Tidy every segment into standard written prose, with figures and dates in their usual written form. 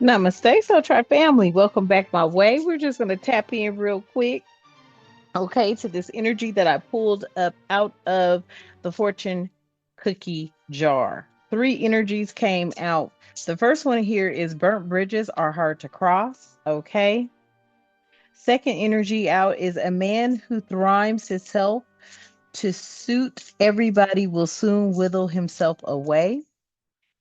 Namaste, Soul Tribe family. Welcome back my way. We're just going to tap in real quick, okay, to this energy that I pulled up out of the fortune cookie jar. Three energies came out. The first one here is burnt bridges are hard to cross, okay. Second energy out is a man who thrives himself to suit everybody will soon wither himself away.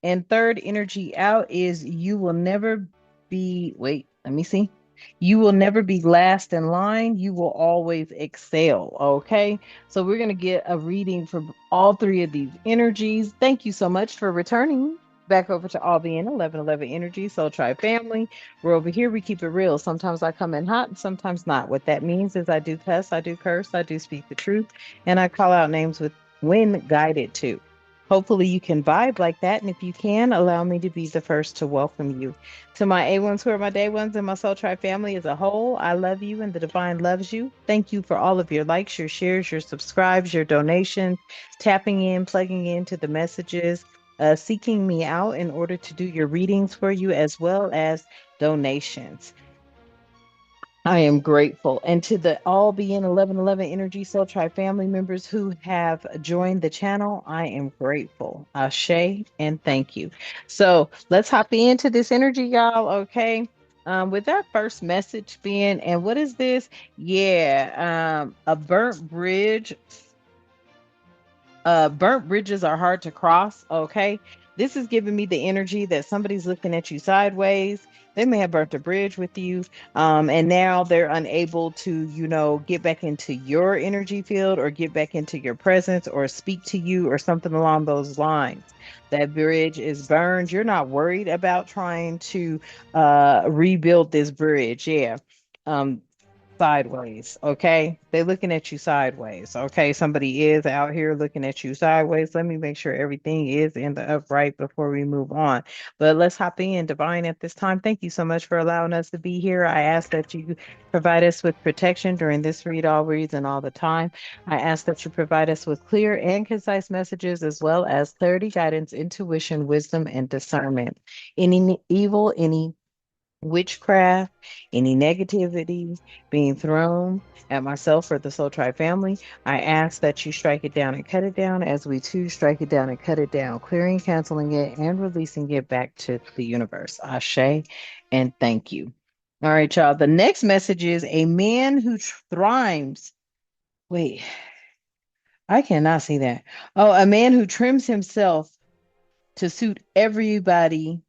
And third energy out is you will never be, wait, let me see. You will never be last in line. You will always excel. Okay. So we're going to get a reading for all three of these energies. Thank you so much for returning back over to all the 1111 energy. Soul Tribe family. We're over here. We keep it real. Sometimes I come in hot and sometimes not. What that means is I do cuss, I do curse, I do speak the truth, and I call out names with when guided to. Hopefully, you can vibe like that. And if you can, allow me to be the first to welcome you. To my A1s who are my day ones and my Soul Tribe family as a whole, I love you and the divine loves you. Thank you for all of your likes, your shares, your subscribes, your donations, tapping in, plugging into the messages, seeking me out in order to do your readings for you, as well as donations. I am grateful. And to the all being 1111 Energy Soul Tribe family members who have joined the channel, I am grateful. Ashe and thank you. So let's hop into this energy, y'all. Okay. With that first message being, and what is this? Yeah, a burnt bridge. Burnt bridges are hard to cross. Okay. This is giving me the energy that somebody's looking at you sideways. They may have burnt a bridge with you, and now they're unable to, get back into your energy field or get back into your presence or speak to you or something along those lines. That bridge is burned. You're not worried about trying to rebuild this bridge. Yeah. Um, Sideways, okay? They're looking at you sideways, okay? Somebody is out here looking at you sideways. Let me make sure everything is in the upright before we move on. But let's hop in, Divine, at this time. Thank you so much for allowing us to be here. I ask that you provide us with protection during this read all reads and all the time. I ask that you provide us with clear and concise messages as well as clarity, guidance, intuition, wisdom, and discernment. Any evil, any witchcraft, any negativity being thrown at myself or the Soul Tribe family, I ask that you strike it down and cut it down as we too strike it down and cut it down, clearing, canceling it, and releasing it back to the universe. Ashe, and thank you. All right, y'all. The next message is a man who thrives. Wait, I cannot see that. Oh, a man who trims himself to suit everybody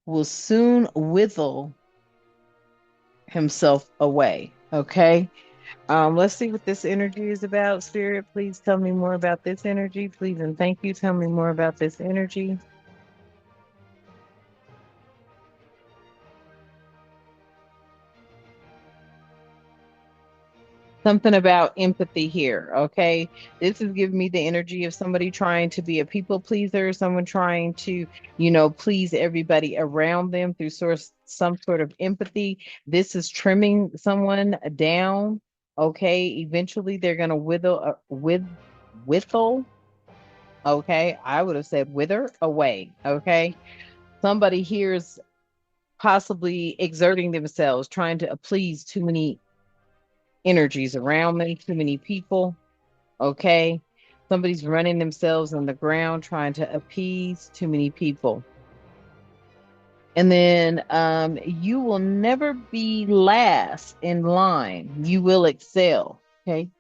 will soon wither himself away. Okay. Let's see what this energy is about. Spirit, please tell me more about this energy. Please and thank you. Tell me more about this energy. Something about empathy here. Okay. This is giving me the energy of somebody trying to be a people pleaser, someone trying to, please everybody around them through some sort of empathy. This is trimming someone down. Okay. Eventually they're going to withle. Okay. I would have said wither away. Okay. Somebody here is possibly exerting themselves, trying to please too many energies around them, too many people. Okay. Somebody's running themselves on the ground, trying to appease too many people. And then you will never be last in line. You will excel. Okay.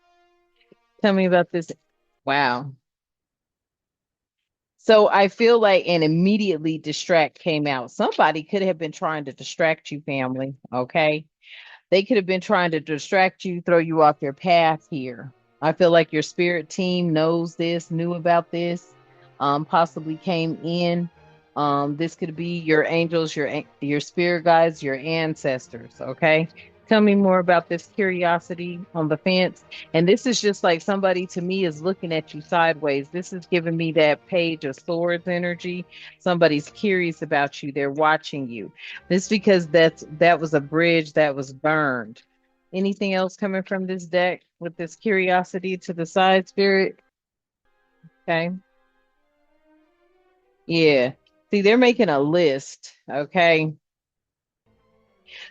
Tell me about this. Wow. So I feel like and immediately distract came out. Somebody could have been trying to distract you, family. Okay. They could have been trying to distract you, throw you off your path here. I feel like your spirit team knows this, knew about this, possibly came in. This could be your angels, your spirit guides, your ancestors. Okay. Tell me more about this curiosity on the fence. And this is just like somebody to me is looking at you sideways. This is giving me that page of swords energy. Somebody's curious about you. They're watching you. This because that was a bridge that was burned. Anything else coming from this deck with this curiosity to the side, spirit? Okay. Yeah. See, they're making a list. Okay.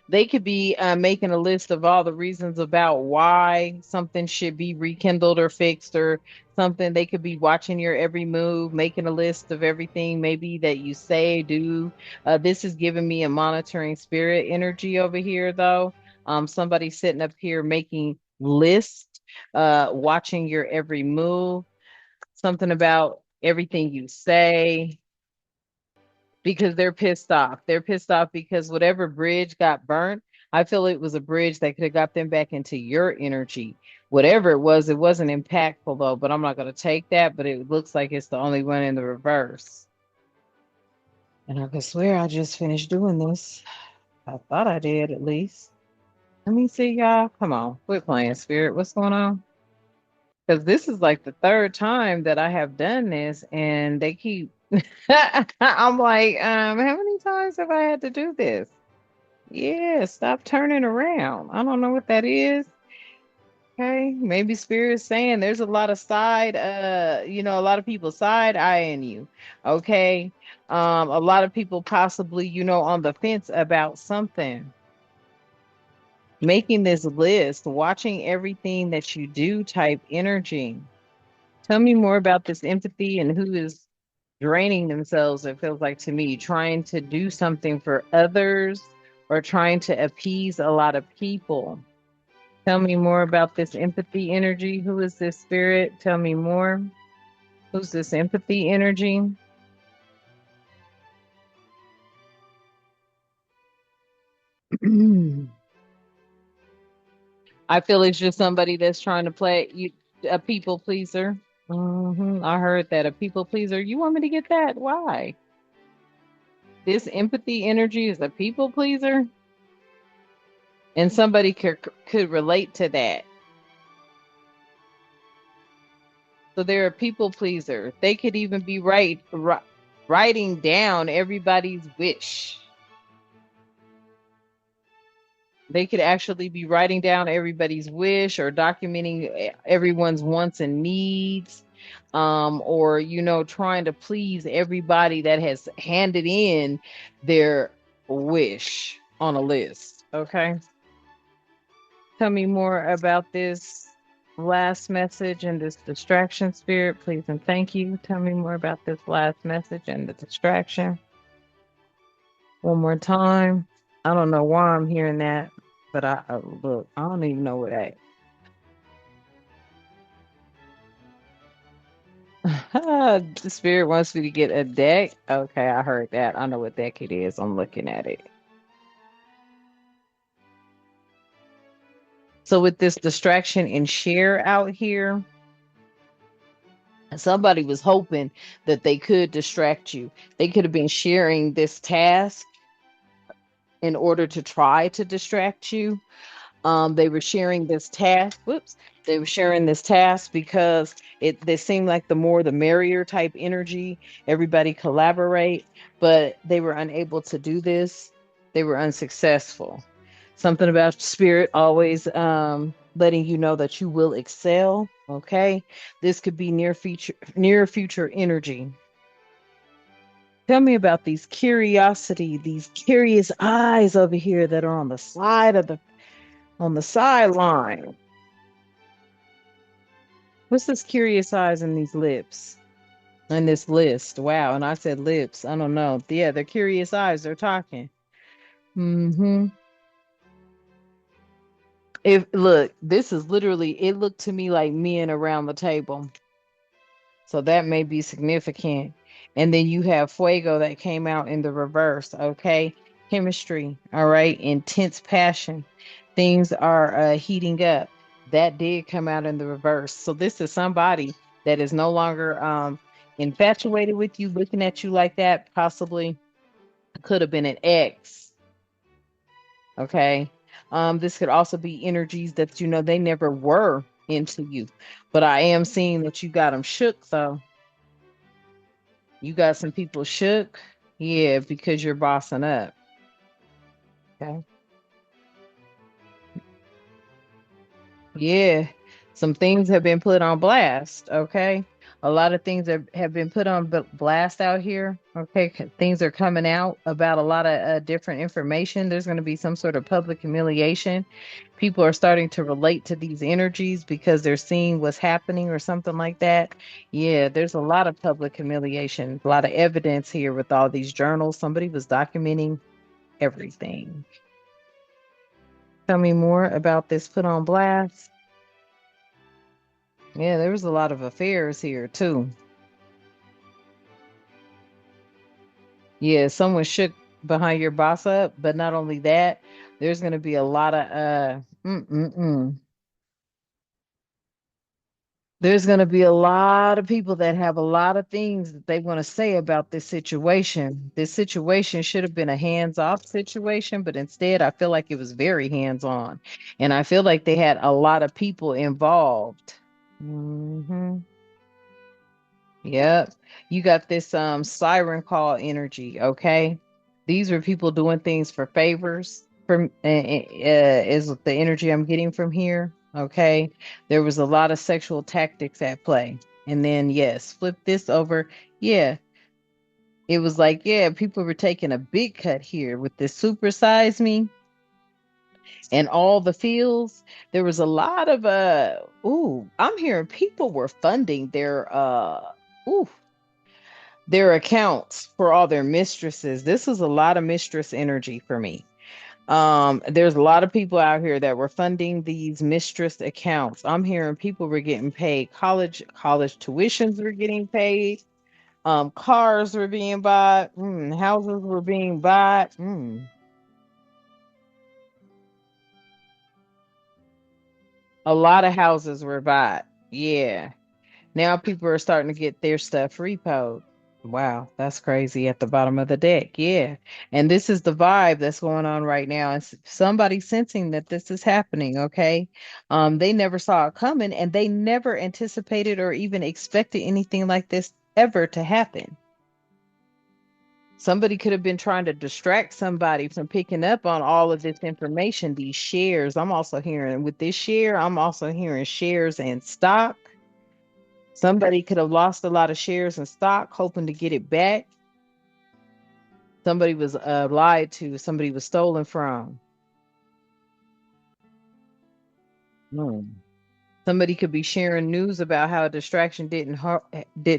They could be making a list of all the reasons about why something should be rekindled or fixed or something. They could be watching your every move, making a list of everything maybe that you say, do. This is giving me a monitoring spirit energy over here, though. Somebody sitting up here making lists, watching your every move, something about everything you say because they're pissed off. They're pissed off because whatever bridge got burnt, I feel it was a bridge that could have got them back into your energy. Whatever it wasn't impactful though, but I'm not going to take that. But it looks like it's the only one in the reverse. And I could swear I just finished doing this. I thought I did at least. Let me see, y'all. Come on, quit playing, Spirit. What's going on? Because this is like the third time that I have done this, and they keep. I'm like, how many times have I had to do this? Yeah, stop turning around. I don't know what that is. Okay, maybe Spirit's saying there's a lot of side, a lot of people side eyeing you. Okay, a lot of people possibly, on the fence about something. Making this list, watching everything that you do type energy. Tell me more about this empathy and who is draining themselves, it feels like to me, trying to do something for others or trying to appease a lot of people. Tell me more about this empathy energy. Who is this spirit? Tell me more. Who's this empathy energy? I feel it's just somebody that's trying to play you, a people pleaser. I heard that a people pleaser. You want me to get that? Why? This empathy energy is a people pleaser, and somebody could relate to that. So they're a people pleaser. They could even be writing down everybody's wish. They could actually be writing down everybody's wish or documenting everyone's wants and needs, or trying to please everybody that has handed in their wish on a list. Okay, tell me more about this last message and this distraction, spirit, please and thank you. Tell me more about this last message and the distraction one more time. I don't know why I'm hearing that, but look, I don't even know what that. The spirit wants me to get a deck. Okay, I heard that. I know what deck it is. I'm looking at it. So with this distraction and share out here, somebody was hoping that they could distract you. They could have been sharing this task in order to try to distract you. They were sharing this task. Whoops. They were sharing this task because they seemed like the more the merrier type energy. Everybody collaborate, but they were unable to do this. They were unsuccessful. Something about spirit always letting you know that you will excel. Okay, this could be near future energy. Tell me about these curious eyes over here that are on the side of the on the sideline. What's this curious eyes and these lips and this list? Wow. And I said lips. I don't know. Yeah, they're curious eyes. They're talking. Hmm. If look, this is literally, it looked to me like men around the table. So that may be significant. And then you have fuego that came out in the reverse. Okay. Chemistry. All right. Intense passion. Things are heating up. That did come out in the reverse. So this is somebody that is no longer infatuated with you, looking at you like that. Possibly could have been an ex. Okay. This could also be energies that they never were into you. But I am seeing that you got them shook though. You got some people shook. Yeah, because you're bossing up. Okay. Yeah. Some things have been put on blast. Okay. A lot of things have been put on blast out here. Okay, things are coming out about a lot of different information. There's going to be some sort of public humiliation. People are starting to relate to these energies because they're seeing what's happening or something like that. Yeah, there's a lot of public humiliation, a lot of evidence here with all these journals. Somebody was documenting everything. Tell me more about this put on blast. Yeah, there was a lot of affairs here too. Yeah, someone shook behind your boss up, but not only that, there's going to be a lot of there's going to be a lot of people that have a lot of things that they want to say about this situation. This situation should have been a hands-off situation, but instead I feel like it was very hands-on. And I feel like they had a lot of people involved. Hmm. Yep. You got this siren call energy, okay? These were people doing things for favors from is the energy I'm getting from here, okay? There was a lot of sexual tactics at play. And then yes, flip this over. Yeah, it was like, yeah, people were taking a big cut here with this super size me and all the fields. There was a lot of I'm hearing people were funding ooh their accounts for all their mistresses. This is a lot of mistress energy for me. There's a lot of people out here that were funding these mistress accounts. I'm hearing people were getting paid college tuitions were getting paid. Cars were being bought, houses were being bought. A lot of houses were bought. Yeah. Now people are starting to get their stuff repoed. Wow, that's crazy at the bottom of the deck. Yeah. And this is the vibe that's going on right now. It's somebody sensing that this is happening, okay? They never saw it coming and they never anticipated or even expected anything like this ever to happen. Somebody could have been trying to distract somebody from picking up on all of this information, these shares. I'm also hearing with this share, I'm also hearing shares and stock. Somebody could have lost a lot of shares and stock, hoping to get it back. Somebody was lied to. Somebody was stolen from. Hmm. Somebody could be sharing news about how a distraction didn't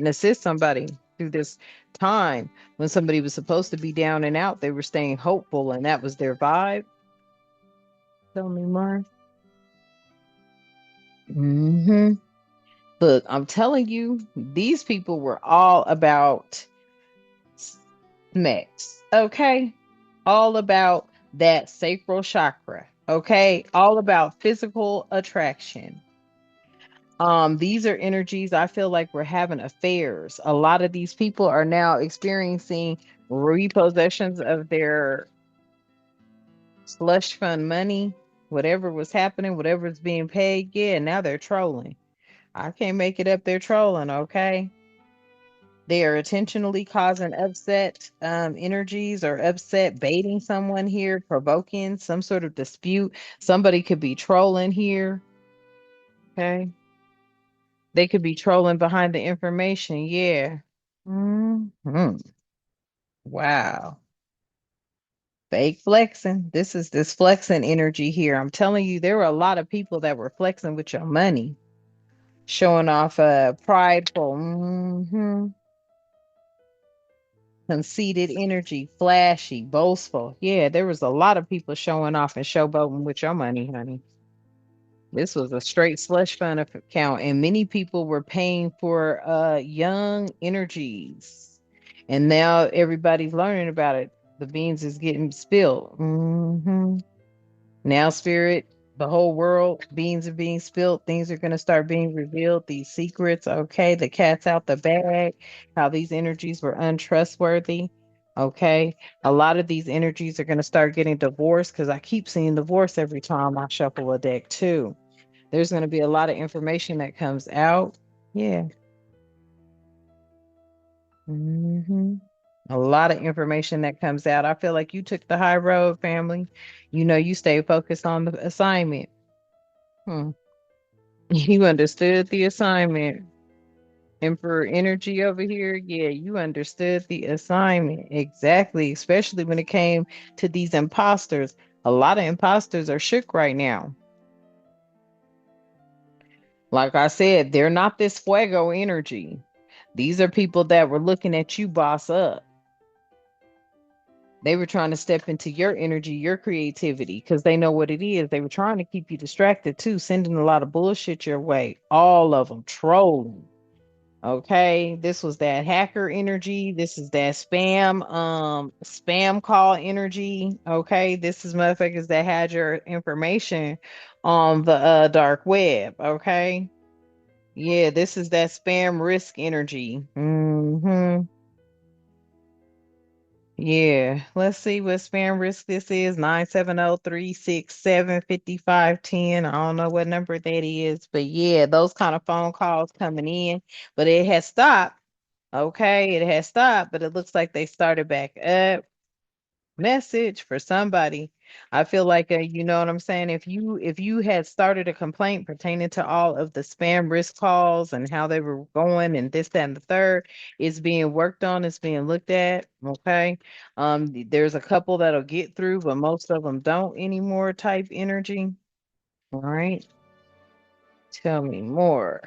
assist somebody through this time when somebody was supposed to be down and out. They were staying hopeful, and that was their vibe. Tell me more. Hmm. Look, I'm telling you, these people were all about mix. Okay. All about that sacral chakra. Okay. All about physical attraction. These are energies I feel like we're having affairs. A lot of these people are now experiencing repossessions of their slush fund money, whatever was happening, whatever's being paid. Yeah, now they're trolling. I can't make it up. They're trolling. Okay. They are intentionally causing upset energies or upset baiting someone here, provoking some sort of dispute. Somebody could be trolling here. Okay. They could be trolling behind the information. Yeah. Hmm. Wow. Fake flexing. This is this flexing energy here. I'm telling you, there were a lot of people that were flexing with your money, showing off prideful. Conceited energy, flashy, boastful. Yeah, there was a lot of people showing off and showboating with your money, honey. This was a straight slush fund account, and many people were paying for young energies. And now everybody's learning about it. The beans is getting spilled. Now, spirit, the whole world, beans are being spilled. Things are going to start being revealed. These secrets, okay, the cat's out the bag, how these energies were untrustworthy. Okay, a lot of these energies are going to start getting divorced because I keep seeing divorce every time I shuffle a deck, too. There's going to be a lot of information that comes out. Yeah. Hmm. A lot of information that comes out. I feel like you took the high road, family. You know, you stay focused on the assignment. Hmm. You understood the assignment. Emperor energy over here. Yeah, you understood the assignment. Exactly. Especially when it came to these imposters. A lot of imposters are shook right now. Like I said, they're not this fuego energy. These are people that were looking at you boss up. They were trying to step into your energy, your creativity, because they know what it is. They were trying to keep you distracted too, sending a lot of bullshit your way. All of them trolling. Okay, this was that hacker energy. This is that spam call energy. Okay, this is motherfuckers that had your information on the dark web. Okay, yeah, this is that spam risk energy. Yeah, let's see what spam risk this is. 970-367-5510. I don't know what number that is, but yeah, those kind of phone calls coming in, but it has stopped. Okay, it has stopped, but it looks like they started back up. Message for somebody. I feel like you know what I'm saying. If you had started a complaint pertaining to all of the spam risk calls and how they were going and this, that, and the third, it's being worked on, it's being looked at. Okay. There's a couple that'll get through, but most of them don't anymore type energy. All right. Tell me more.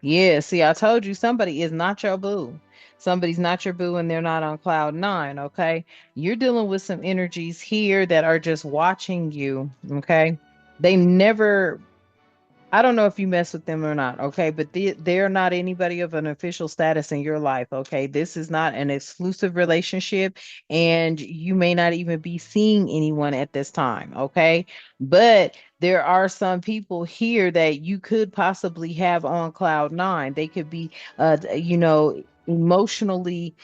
Yeah, see, I told you somebody is not your boo. Somebody's not your boo and they're not on cloud nine, okay? You're dealing with some energies here that are just watching you, okay? They never I don't know if you mess with them or not, okay? But they're not anybody of an official status in your life, okay? This is not an exclusive relationship, and you may not even be seeing anyone at this time, okay? But there are some people here that you could possibly have on cloud nine. They could be, emotionally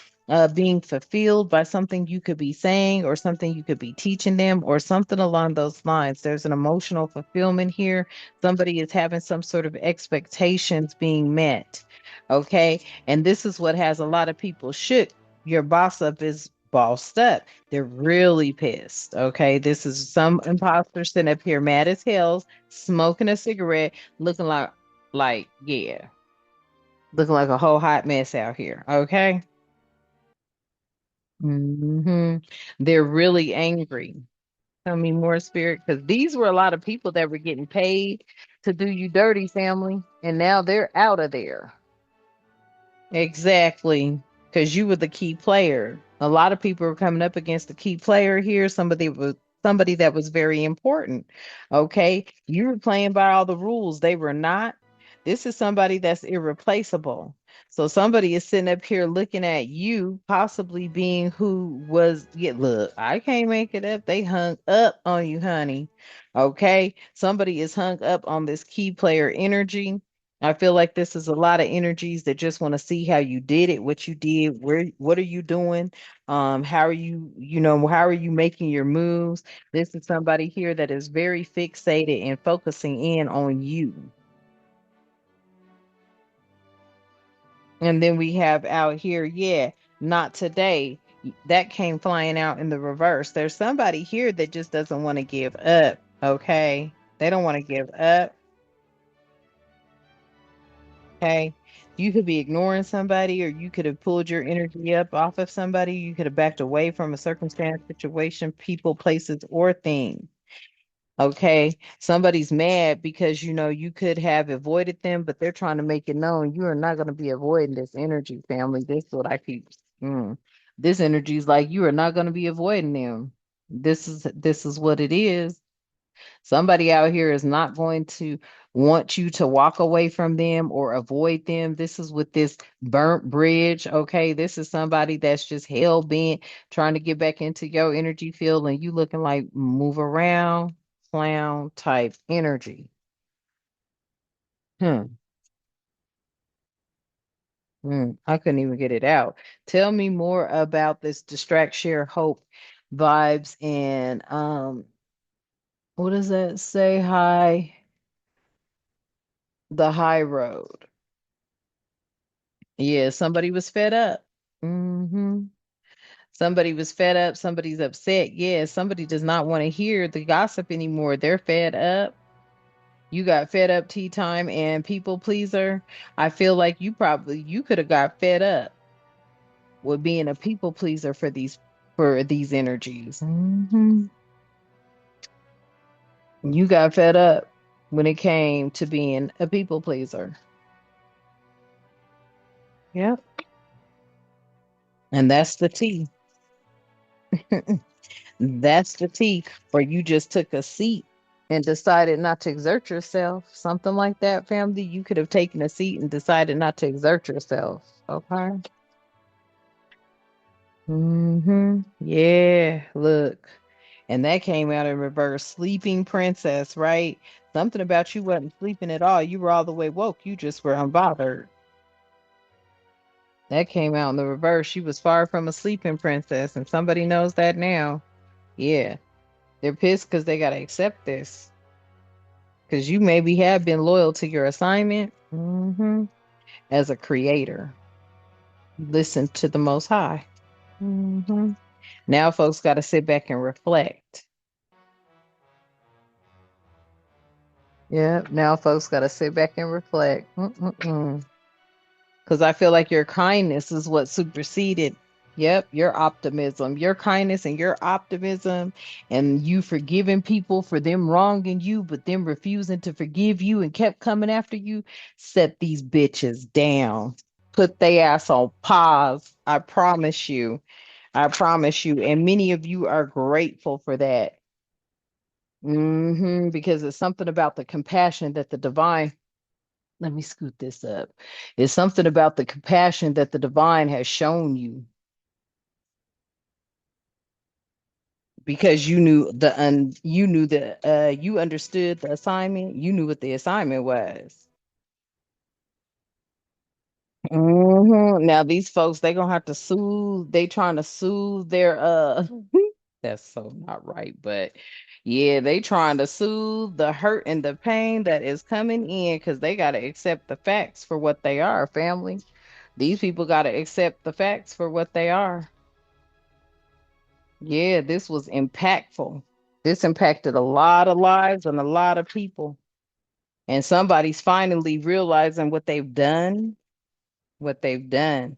being fulfilled by something you could be saying or something you could be teaching them or something along those lines. There's an emotional fulfillment here. Somebody is having some sort of expectations being met. Okay. And this is what has a lot of people shook. Your boss up is bossed up. They're really pissed. Okay. This is some imposter sitting up here mad as hell, smoking a cigarette, looking yeah, looking like a whole hot mess out here. Okay. They're really angry. Tell me more, spirit, because these were a lot of people that were getting paid to do you dirty, family, and now they're out of there. Exactly, because you were the key player. A lot of people were coming up against the key player here. Somebody that was very important. Okay, you were playing by all the rules. They were not. This is somebody that's irreplaceable. So somebody is sitting up here looking at you, possibly being who was. Yeah, look, I can't make it up. They hung up on you, honey. Okay, somebody is hung up on this key player energy. I feel like this is a lot of energies that just want to see how you did it, what you did, what are you doing? How are you, how are you making your moves? This is somebody here that is very fixated and focusing in on you. And then we have out here, yeah, not today. That came flying out in the reverse. There's somebody here that just doesn't want to give up. Okay. They don't want to give up. Okay. You could be ignoring somebody, or you could have pulled your energy up off of somebody. You could have backed away from a circumstance, situation, people, places, or thing. Okay. Somebody's mad because you could have avoided them, but they're trying to make it known you are not going to be avoiding this energy, family. This is what I keep. Mm. This energy is like you are not going to be avoiding them. This is what it is. Somebody out here is not going to want you to walk away from them or avoid them. This is with this burnt bridge. Okay. This is somebody that's just hell bent trying to get back into your energy field and you looking like move around, clown type energy. Hmm. I couldn't even get it out. Tell me more about this distract, share, hope vibes and what does that say? The high road. Yeah, somebody was fed up. Somebody was fed up. Somebody's upset. Yeah, somebody does not want to hear the gossip anymore. They're fed up. You got fed up tea time and people pleaser. I feel like you could have got fed up with being a people pleaser for these energies. You got fed up when it came to being a people pleaser. Yep. And that's the tea. That's the tea. Or you just took a seat and decided not to exert yourself. Something like that, family. You could have taken a seat and decided not to exert yourself. Okay. Yeah, look. And that came out in reverse. Sleeping princess, right? Something about you wasn't sleeping at all. You were all the way woke. You just were unbothered. That came out in the reverse. She was far from a sleeping princess, and somebody knows that now. Yeah. They're pissed because they got to accept this. Because you maybe have been loyal to your assignment as a creator. Listen to the Most High. hmm Now, folks got to sit back and reflect. Yeah, now folks got to sit back and reflect. Because I feel like your kindness is what superseded. Yep, your optimism, your kindness and your optimism, and you forgiving people for them wronging you, but them refusing to forgive you and kept coming after you. Set these bitches down. Put they ass on pause. I promise you. I promise you. And many of you are grateful for that. Because it's something about the compassion that the divine, let me scoot this up. It's something about the compassion that the divine has shown you because you knew the you understood the assignment. You knew what the assignment was. Now these folks they gonna have to soothe. They trying to soothe their that's so not right, but yeah, they trying to soothe the hurt and the pain that is coming in because they got to accept the facts for what they are, family. These people got to accept the facts for what they are. Yeah, this was impactful. This impacted a lot of lives and a lot of people. And somebody's finally realizing what they've done. And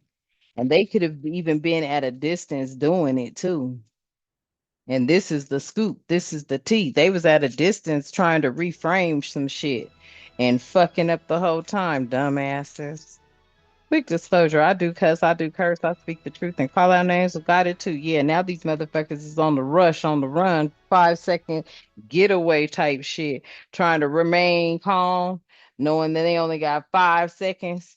they could have even been at a distance doing it too. And this is the scoop. This is the tea. They was at a distance trying to reframe some shit and fucking up the whole time, dumbasses. Quick disclosure, I do cuss, I do curse, I speak the truth and call out names of God it too. Yeah, now these motherfuckers is on the rush, on the run, 5 second getaway type shit, trying to remain calm, knowing that they only got 5 seconds.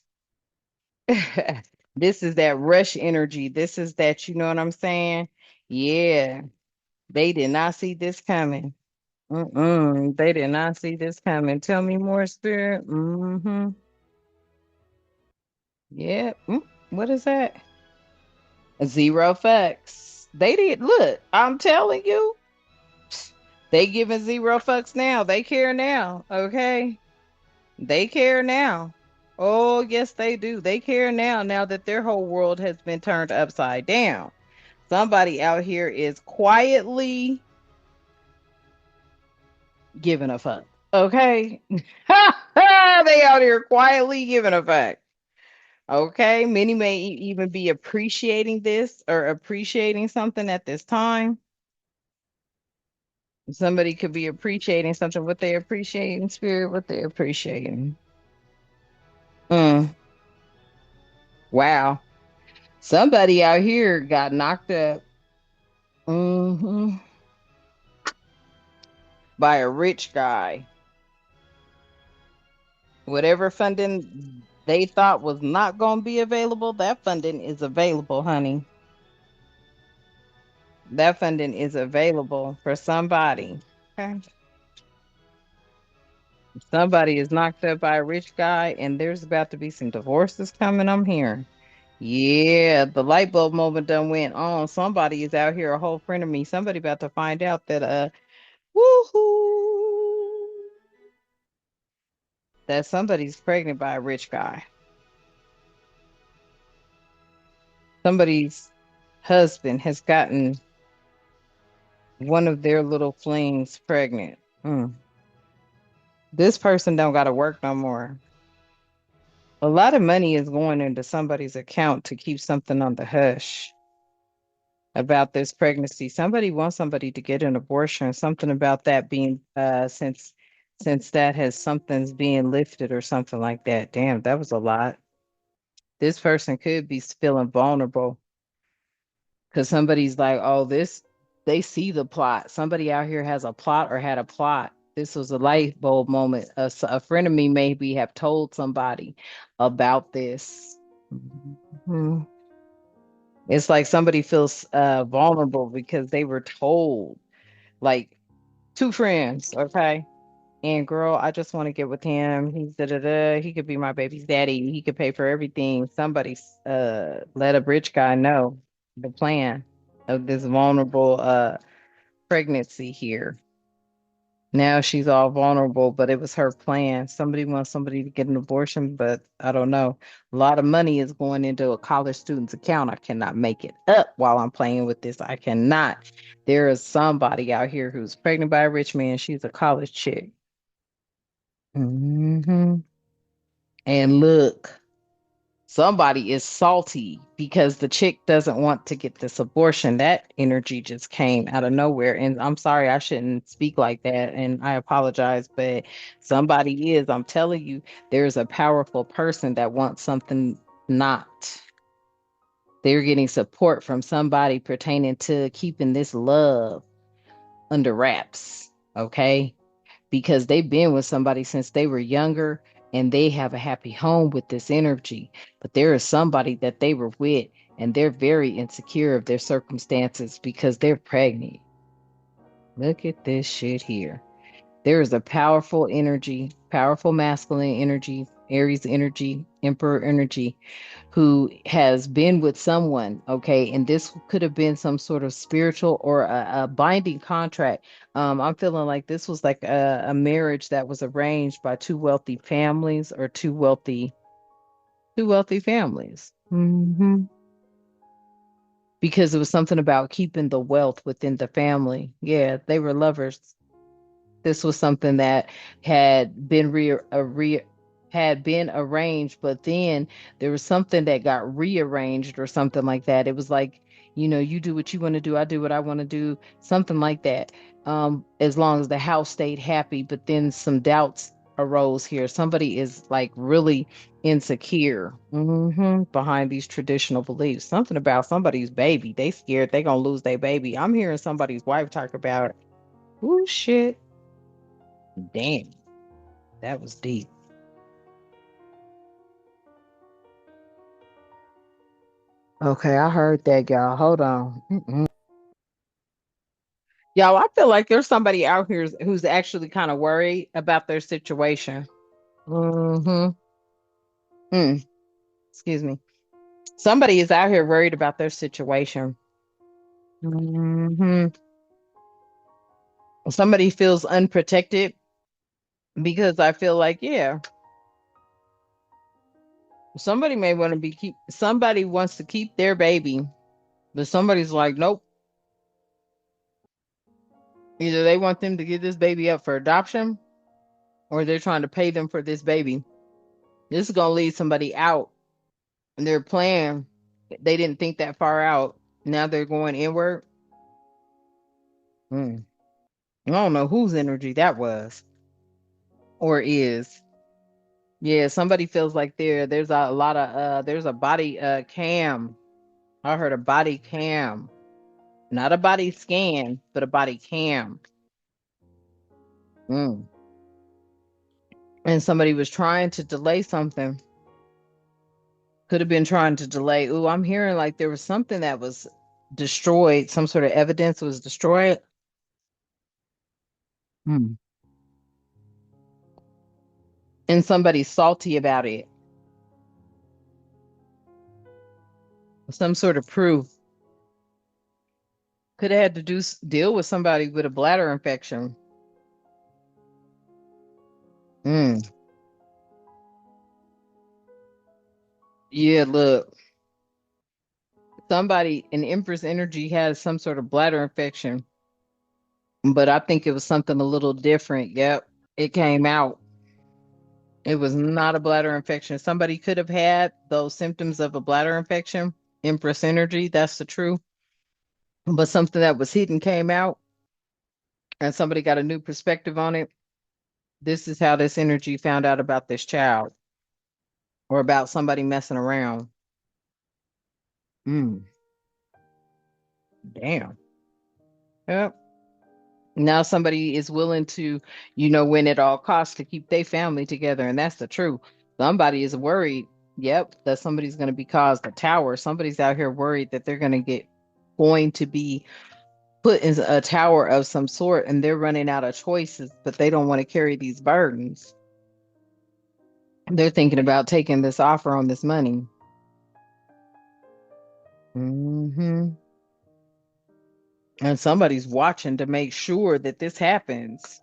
This is that rush energy. This is that, you know what I'm saying? Yeah, they did not see this coming. They did not see this coming. Tell me more, spirit. Yeah. What is that? Zero fucks. They did look, I'm telling you, they giving zero fucks now. They care now. Okay. They care now. Oh, yes, they do. They care now that their whole world has been turned upside down. Somebody out here is quietly giving a fuck. Okay. They out here quietly giving a fuck. Okay. Many may even be appreciating this or appreciating something at this time. Somebody could be appreciating something, what they appreciating, spirit, what they appreciating. Mm, wow. Somebody out here got knocked up hmm by a rich guy. Whatever funding they thought was not going to be available, that funding is available, honey. That funding is available for somebody. Okay. Somebody is knocked up by a rich guy, and there's about to be some divorces coming. I'm hearing. Yeah, the light bulb moment done went on. Somebody is out here, a whole friend of me. Somebody about to find out that woohoo, that somebody's pregnant by a rich guy. Somebody's husband has gotten one of their little flings pregnant. Mm. This person don't got to work no more. A lot of money is going into somebody's account to keep something on the hush about this pregnancy. Somebody wants somebody to get an abortion. Something about that being since that has something's being lifted or something like that. Damn, that was a lot. This person could be feeling vulnerable because somebody's like, oh, this, they see the plot. Somebody out here has a plot or had a plot. This was a light bulb moment. A friend of me maybe have told somebody about this. Mhm. It's like somebody feels vulnerable because they were told, like two friends, okay? And girl, I just want to get with him. He's da da da. He could be my baby's daddy. He could pay for everything. Somebody let a rich guy know the plan of this vulnerable pregnancy here. Now she's all vulnerable, but it was her plan. Somebody wants somebody to get an abortion, but I don't know. A lot of money is going into a college student's account. I cannot make it up while I'm playing with this. I cannot. There is somebody out here who's pregnant by a rich man. She's a college chick. Hmm. And look, somebody is salty because the chick doesn't want to get this abortion. That energy just came out of nowhere. And I'm sorry, I shouldn't speak like that. And I apologize, but somebody is. I'm telling you, there's a powerful person that wants something not. They're getting support from somebody pertaining to keeping this love under wraps. Okay, because they've been with somebody since they were younger and they have a happy home with this energy. But there is somebody that they were with and they're very insecure of their circumstances because they're pregnant. Look at this shit here. There is a powerful energy, powerful masculine energy, Aries energy, Emperor energy, who has been with someone, okay, and this could have been some sort of spiritual or a binding contract. I'm feeling like this was like a marriage that was arranged by two wealthy families or two wealthy families. Because it was something about keeping the wealth within the family. Yeah, they were lovers. This was something that had been had been arranged, but then there was something that got rearranged or something like that. It was like, you do what you want to do, I do what I want to do, something like that. As long as the house stayed happy, but then some doubts arose here. Somebody is like really insecure behind these traditional beliefs. Something about somebody's baby. They scared they gonna lose their baby. I'm hearing somebody's wife talk about, oh shit. Damn, that was deep. Okay, I heard that, y'all. Hold on. Y'all, I feel like there's somebody out here who's actually kind of worried about their situation. Mm-hmm. Mm, excuse me. Somebody is out here worried about their situation. Hmm. Somebody feels unprotected because I feel like, yeah, somebody may want to somebody wants to keep their baby, but somebody's like, nope. Either they want them to give this baby up for adoption or they're trying to pay them for this baby. This is gonna lead somebody out and their plan. They didn't think that far out. Now they're going inward. Hmm. I don't know whose energy that was or is. Yeah, somebody feels like there's a lot of there's a body cam. I heard a body cam. Not a body scan, but a body cam. Mm. And somebody was trying to delay something. Could have been trying to delay. Ooh, I'm hearing like there was something that was destroyed, some sort of evidence was destroyed. Hmm. And somebody's salty about it. Some sort of proof. Could have had to deal with somebody with a bladder infection. Mm. Yeah, look, somebody in Empress Energy has some sort of bladder infection, but I think it was something a little different. Yep. It came out. It was not a bladder infection. Somebody could have had those symptoms of a bladder infection, Empress energy, that's the truth. But something that was hidden came out and somebody got a new perspective on it. This is how this energy found out about this child or about somebody messing around. Mm, damn. Yep. Now somebody is willing to, win at all costs to keep their family together, and that's the truth. Somebody is worried, yep, that somebody's going to be caused a tower. Somebody's out here worried that they're going to be put in a tower of some sort, and they're running out of choices, but they don't want to carry these burdens. They're thinking about taking this offer on this money. Hmm. And somebody's watching to make sure that this happens.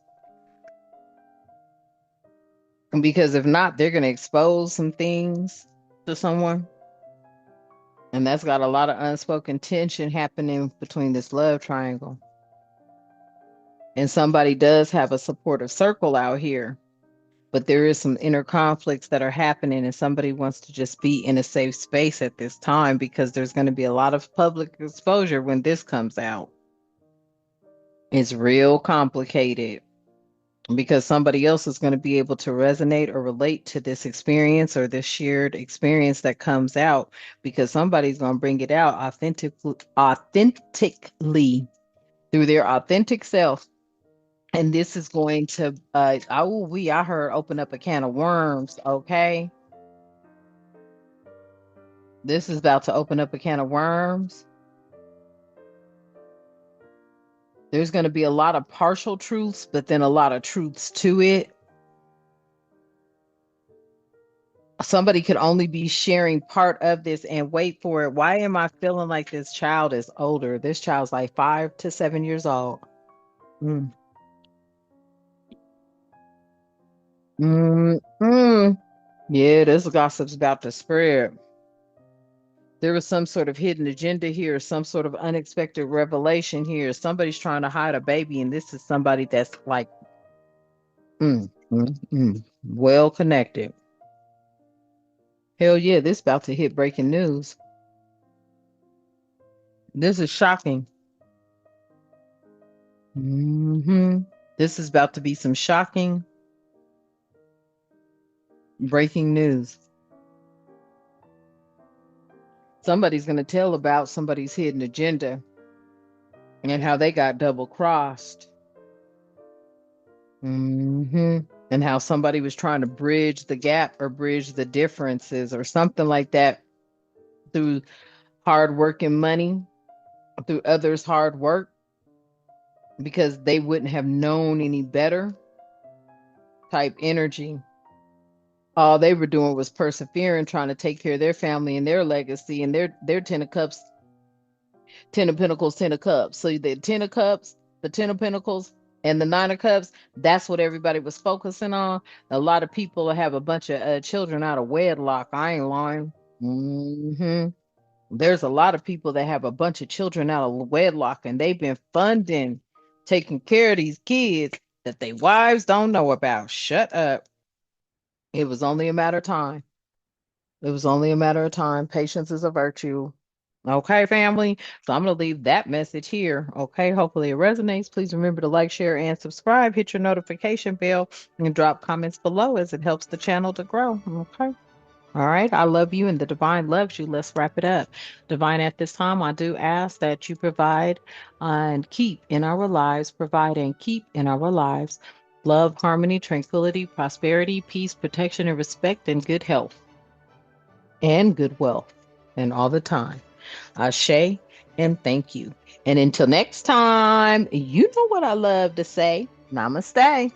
Because if not, they're going to expose some things to someone. And that's got a lot of unspoken tension happening between this love triangle. And somebody does have a supportive circle out here, but there is some inner conflicts that are happening, and somebody wants to just be in a safe space at this time because there's going to be a lot of public exposure when this comes out. It's real complicated because somebody else is going to be able to resonate or relate to this experience or this shared experience that comes out because somebody's going to bring it out authentically through their authentic self. And this is going to I heard open up a can of worms. Okay, this is about to open up a can of worms. There's going to be a lot of partial truths, but then a lot of truths to it. Somebody could only be sharing part of this, and wait for it. Why am I feeling like this child is older? This child's like 5 to 7 years old. Mm. Mm, mm. Yeah, this gossip's about to spread. There was some sort of hidden agenda here, some sort of unexpected revelation here. Somebody's trying to hide a baby, and this is somebody that's like, well connected. Hell yeah, this about to hit breaking news. This is shocking. Hmm. This is about to be some shocking breaking news. Somebody's going to tell about somebody's hidden agenda and how they got double crossed. And how somebody was trying to bridge the gap or bridge the differences or something like that through hard work and money, through others' hard work, because they wouldn't have known any better type energy. All they were doing was persevering, trying to take care of their family and their legacy and their Ten of Cups, Ten of Pentacles, Ten of Cups. So the Ten of Cups, the Ten of Pentacles, and the Nine of Cups, that's what everybody was focusing on. A lot of people have a bunch of children out of wedlock. I ain't lying. Hmm. There's a lot of people that have a bunch of children out of wedlock, and they've been funding, taking care of these kids that their wives don't know about. Shut up. It was only a matter of time. It was only a matter of time. Patience is a virtue. Okay, family. So I'm going to leave that message here. Okay. Hopefully it resonates. Please remember to like, share, and subscribe. Hit your notification bell and drop comments below as it helps the channel to grow. Okay. All right. I love you and the divine loves you. Let's wrap it up. Divine, at this time, I do ask that you provide and keep in our lives, provide and keep in our lives love, harmony, tranquility, prosperity, peace, protection, and respect, and good health and good wealth, and all the time. Ashe, and thank you. And until next time, you know what I love to say. Namaste.